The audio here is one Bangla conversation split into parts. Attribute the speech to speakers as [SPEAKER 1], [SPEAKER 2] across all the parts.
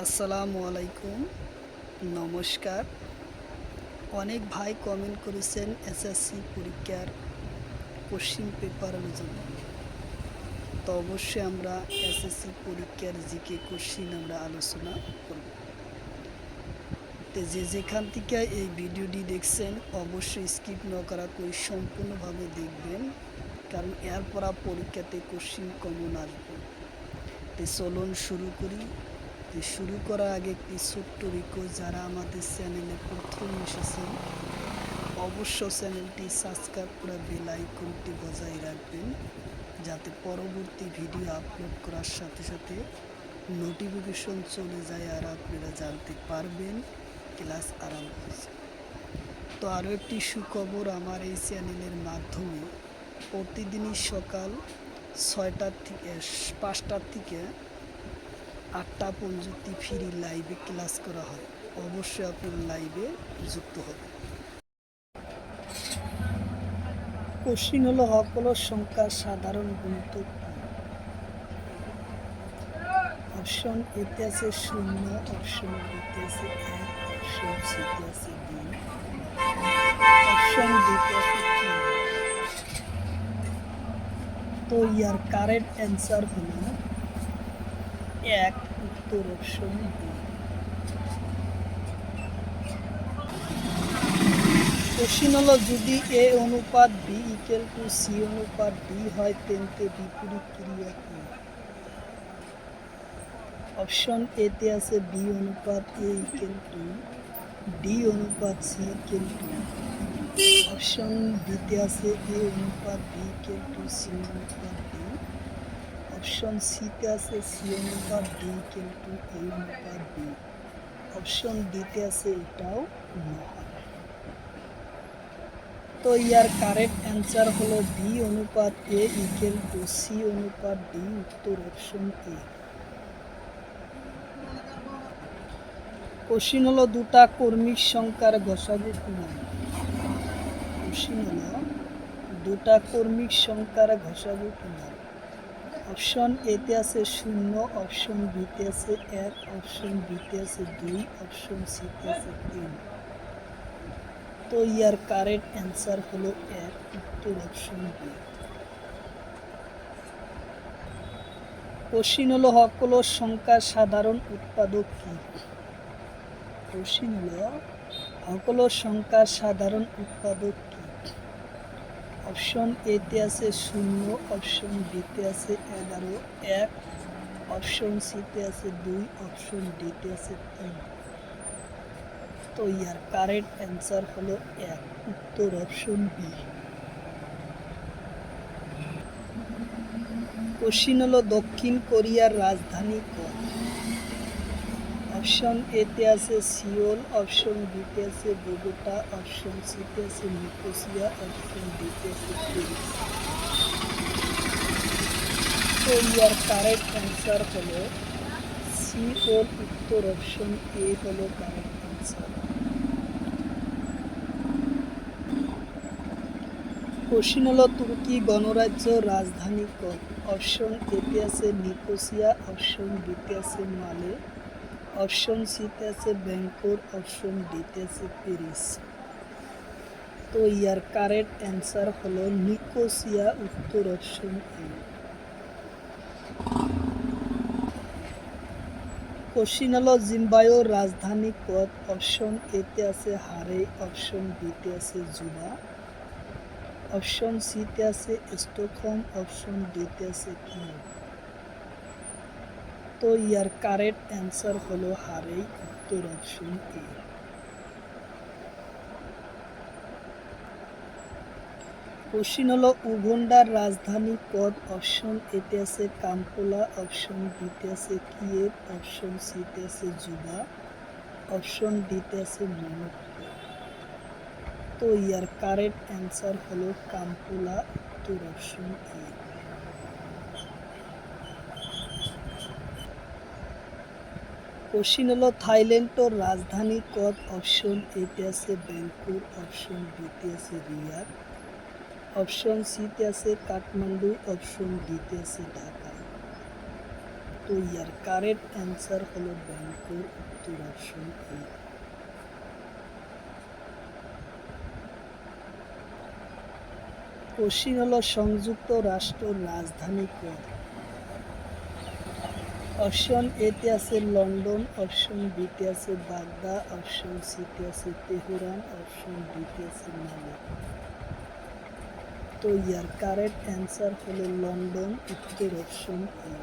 [SPEAKER 1] আসসালামু আলাইকুম, নমস্কার। অনেক ভাই কমেন্ট করেছেন এসএসসি পরীক্ষার কোশ্চিন পেপারের জন্য। তো অবশ্যই আমরা এসএসসি পরীক্ষার জিকে কোশ্চিন আমরা আলোচনা করব। তো যেখান থেকে এই ভিডিওটি দেখছেন অবশ্যই স্কিপ না করা করে সম্পূর্ণভাবে দেখবেন, কারণ এরপর পরীক্ষাতে কোশ্চিন কমন আসবে। তো চলুন শুরু করি। শুরু করার আগে একটি ছোট্ট রিকোয়েস্ট, যারা আমাদের চ্যানেলে প্রথম এসেছেন অবশ্য চ্যানেলটি সাবস্ক্রাইব করে বেল আইকনটি বজায় রাখবেন, যাতে পরবর্তী ভিডিও আপলোড করার সাথে সাথে নোটিফিকেশন চলে যায় আর আপনারা জানতে পারবেন ক্লাস আরম্ভ হয়েছে। তো আরও একটি সুখবর, আমার এই চ্যানেলের মাধ্যমে প্রতিদিনই সকাল 6টার থেকে 5টার থেকে 8টা পর্যন্ত ফ্রি লাইভে ক্লাস করা হয়। অবশ্যই আপনার লাইভে যুক্ত হবে। কোশ্চিন হলো হকল সংখ্যার সাধারণ গুণিতক। অপশন এতে আছে 0, অপশন বিতে আছে 1, অপশন সিতে আছে 2, অপশন ডিতে আছে 3। তো ইয়ার কারেক্ট অ্যান্সার হলো 1, উত্তর অপশন বি। কোশ্চিন হলো, যদি এ অনুপাত বি ইকুয়াল টু সি অনুপাত ডি হয় তেন্তে বিপরীত ক্রিয়া কি? অপশন এতে আছে বি অনুপাত এ ইকুয়াল টু ডি অনুপাত সি ইকুয়াল টু। অপশন বিতে আছে এ অনুপাত বি ইকুয়াল টু সি অনুপাত ডি। অপশন সিতে আছে সি অনুপাত ডি ইকুয়াল টু এ অনুপাত বি। অপশন ডিতে আছে এটাও নয়। তো ইয়ার কারেক্ট অ্যান্সার হলো বি অনুপাত এ ইকুয়াল টু সি অনুপাত ডি, উত্তর অপশন এ। কোশ্চিন হলো, দুটা কর্মিক সংখ্যার গসাগু কি? কোশ্চিন হলো, দুটা কর্মিক সংখ্যার গসাগু কি? অপশন এতে আছে 0, অপশন বিতে আছে 1, অপশন বিতে আছে 2, অপশন সিতে আছে 3। তো ইয়ার কারেক্ট অ্যান্সার হলো 1, উত্তর অপশন বি। কোশ্চিন হলো, হকল সংখ্যার সাধারণ উৎপাদক কি? কোশ্চিন হলো, হকল সংখ্যার সাধারণ উৎপাদক কি? অপশন এতে আছে 0, অপশন বিতে আছে 11, 1, অপশন সিতে আছে 2, অপশন ডিতে আছে 3। তো ইয়ার কারেক্ট অ্যান্সার হলো 1, উত্তর অপশন বি। কোশ্চিন হলো, দক্ষিণ কোরিয়ার রাজধানী কোন? অপশন এতে আছে সিওল, অপশন বিতে আছে বোগোটা, অপশন সিতে আছে নিকোসিয়া, অপশন ডিতে আছে প্যারিস। তো ইয়ার কারেক্ট অ্যান্সার হলো সিওল, উত্তর অপশন এ হলো কারেক্ট অ্যান্সার। কোশ্চিন হলো, তুর্কি গণরাজ্য রাজধানী কোন? অপশন এতে আছে নিকোসিয়া, অপশন বিতে আছে মালে, অপশন সিতে আছে ব্যাংকক, অপশন ডিতে আছে প্যারিস। তো ইয়ার কারেক্ট অ্যান্সার হলো নিকোসিয়া, উত্তর অপশন এ। কোশ্চিন হলো, জিম্বাবুয়ের রাজধানী কোন? অপশন এতে আছে হারে, অপশন বিতে আছে জুবা, অপশন সিতে আছে স্টকহোম, অপশন ডিতে আছে কিয়েভ। তো ইয়ার কারেক্ট অ্যান্সার হলো হারে, উত্তর অপশন এ। কোশ্চিন হলো, উগান্ডার রাজধানী কোন? অপশন এতে আছে কাম্পালা, অপশন বিতে আছে কিয়েভ, অপশন সিতে আছে জুবা, অপশন ডিতে আছে মনক্কো। তো ইয়ার কারেক্ট অ্যান্সার হলো কাম্পালা, উত্তর অপশন এ। কোশ্চিন হলো, থাইল্যান্ডের রাজধানী কোন? অপশন এতে আছে ব্যাংকক, অপশন বিতে আছে রিয়াদ, অপশন সিতে আছে কাঠমান্ডু, অপশন ডিতে আছে ঢাকা। তো ইয়ার কারেক্ট অ্যান্সার হলো ব্যাংকর, উত্তর অপশন এ। কোশ্চিন হলো সংযুক্ত রাষ্ট্রের রাজধানী কোথায়? অপশন এতে আছে লন্ডন, অপশন বিতে আছে বাগদা, অপশন সিতে আছে তেহরান, অপশন ডিতে আছে মালে। তো ইয়ার কারেক্ট অ্যান্সার হলো লন্ডন, উত্তর অপশন এ।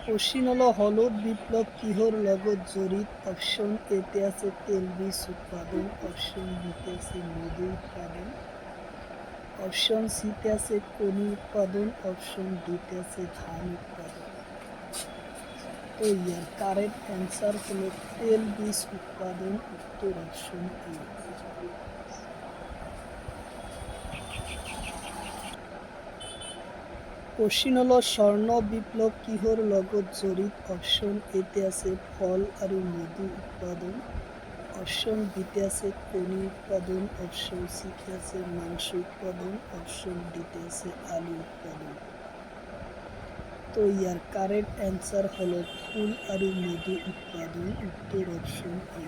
[SPEAKER 1] কোশ্চিন হলো হলুদ বিপ্লব কিহর লগত জড়িত? অপশন এতে আছে তেল বীজ উৎপাদন, অপশন বিতে আছে মধু উৎপাদন, অপশন সিতে আছে খনি উৎপাদন, অপশন ডিতে আছে ধান উৎপাদন। তো ইয়ার কারেক্ট অ্যান্সার হলো তেল বীজ উৎপাদন, উত্তর অপশন এ। কোশ্চিন হলো স্বর্ণ বিপ্লব কিহর লগত জড়িত? অপশন এতে আছে ফল আর মধু উৎপাদন, অপশন বিতে আছে খনি উৎপাদন, অপশন সিতে আছে মাংস উৎপাদন, অপশন ডিতে আছে আলু উৎপাদন। তো ইয়ার কারেক্ট অ্যান্সার হলো ফুল আর মধু উৎপাদন, উত্তর অপশন এ।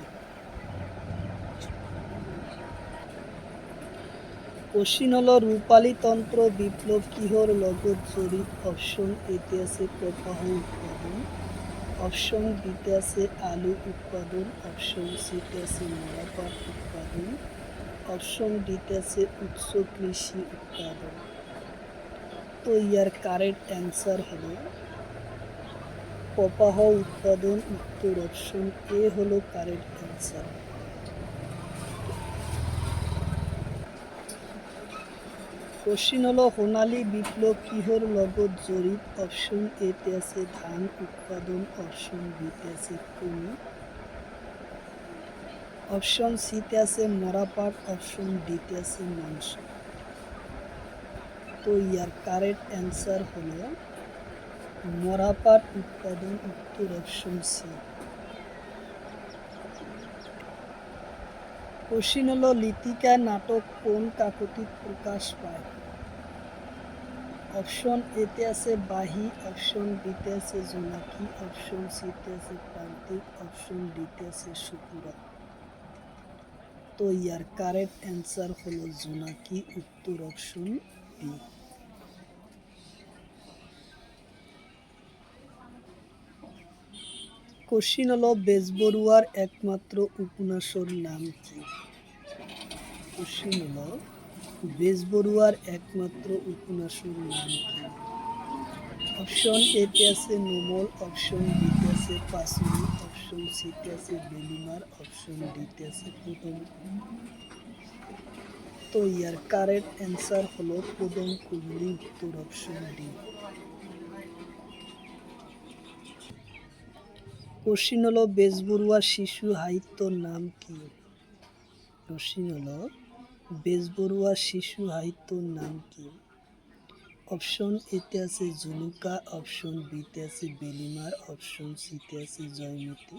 [SPEAKER 1] কোশ্চিন হলো রূপালী তন্ত্র বিপ্লব কিহর লগত জড়িত? অপশন এতে আছে প্রবাহ উৎপাদন, অপশন বিতে আছে আলু উৎপাদন, অপশন সিতে আছে মরাপাট উৎপাদন, অপশন ডিতে আছে উচ্চ কৃষি উৎপাদন। তো ইয়ার কারেক্ট অ্যান্সার হলো প্রবাহ উৎপাদন, উত্তর অপশন এ হলো কারেক্ট অ্যান্সার। কোশ্চিন হলো সোণালী বিপ্লব কিহর লগত জড়িত? অপশন এতে আছে ধান উৎপাদন, অপশন বিতে আছে খনি, অপশন সিতে আছে মরাপাট, অপশন ডিতে আছে মাংস। তো ইয়ার কারেক্ট অ্যান্সার হলো মরাপাট উৎপাদন, উত্তর অপশন সি। কোশ্চিন হলো লিতিকা নাটক কোন কাকতিত প্রকাশ পায়? অপশন এতে আছে বাহি, অপশন বিতে আছে জোনাকি, অপশন সিতে আছে প্রান্তিক, অপশন ডিতে আছে সুপুরা। তো ইয়ার কারেক্ট অ্যান্সার হলো জোনাকি, উত্তর অপশন বি। কোশ্চিন হলো বেজবরুয়ার একমাত্র উপন্যাসের নাম কি? কোশ্চিন হলো বেজবরুয়ার একমাত্র উপন্যাসের নাম কি? অপশন এতে আছে নোমল, অপশন বিতে আছে পাসুনি, অপশন সিতে আছে বেলিমার, অপশন ডিতে আছে পদমকুল। তো ইয়ার কারেক্ট অ্যান্সার হলো পদমকুল্লি, উত্তর অপশন ডি। কোশ্চিন হলো বেজবরুয়ার শিশু সাহিত্যর নাম কি? কোশ্চিন হলো বেজবরুয়ার শিশু সাহিত্যর নাম কি? অপশন এতে আছে জুলুকা, অপশন বিতে আছে বেলিমার, অপশন সিতে আছে জয়মতী,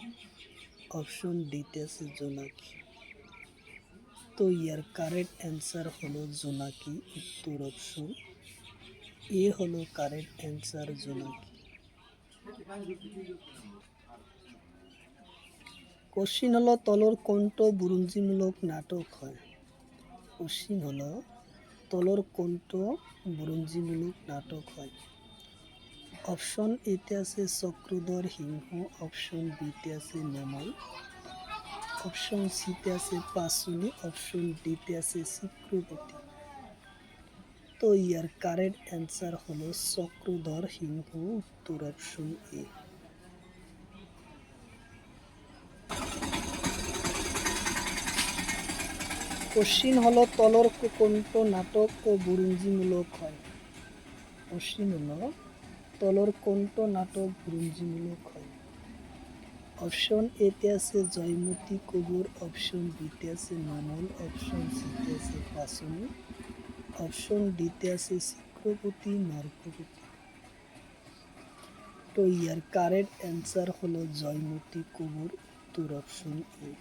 [SPEAKER 1] অপশন ডিতে আছে জোনাকি। তো ইয়ার কারেক্ট অ্যান্সার হলো জোনাকি, উত্তর অপশন এ হলো কারেক্ট অ্যান্সার, জোনাকি। কোশ্চিন হলো তলর কণ্ঠ বুরঞ্জিমূলক নাটক হয়? কোশ্চিন হলো তলর কণ্ঠ বুরঞ্জিমূলক নাটক হয়? অপশন এতে আছে চক্রধর সিংহ, অপশন বিতে আছে নোমল, অপশন সিতে আছে পাসুনি, অপশন ডিতে আছে চিত্রপতি। তো ইয়ার কারেক্ট অ্যান্সার হলো চক্রধর সিংহ, উত্তর অপশন এ। কোশ্চিন হলো তলর কণ্ঠ নাটক ও বুরঞ্জিমূলক হয়? কোশ্চিন হলো তলর কণ্ঠ নাটক বুরঞ্জিমূলক হয়? অপশন এতে আছে জয়মতী কবর, অপশন বিতে আছে নোমল, অপশন সিতে আছে পাসুনি, অপশন ডিতে আছে চিত্রপতি নরকপতি। তো ইয়ার কারেক্ট অ্যান্সার হলো জয়মতী কবর, উত্তর অপশন এ।